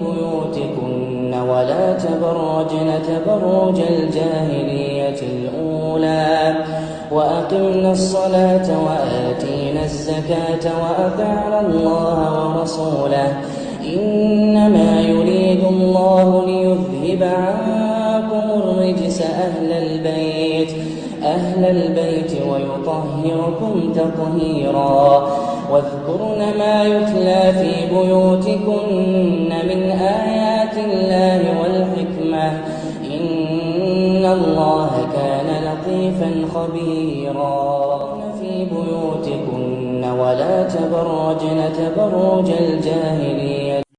بيوتكن ولا تبرجن تبرج الجاهلية الأولى وأقمنا الصلاة وآتينا الزكاة وأطعنا الله ورسوله إنما يريد الله ليذهب عنكم الرجس أهل البيت ويطهركم تطهيرا واذكرن ما يتلى في بيوتكن من آيات الله والحكمة إن الله كان لطيفا خبيرا في بيوتكن ولا تبرجن تبرج الجاهلية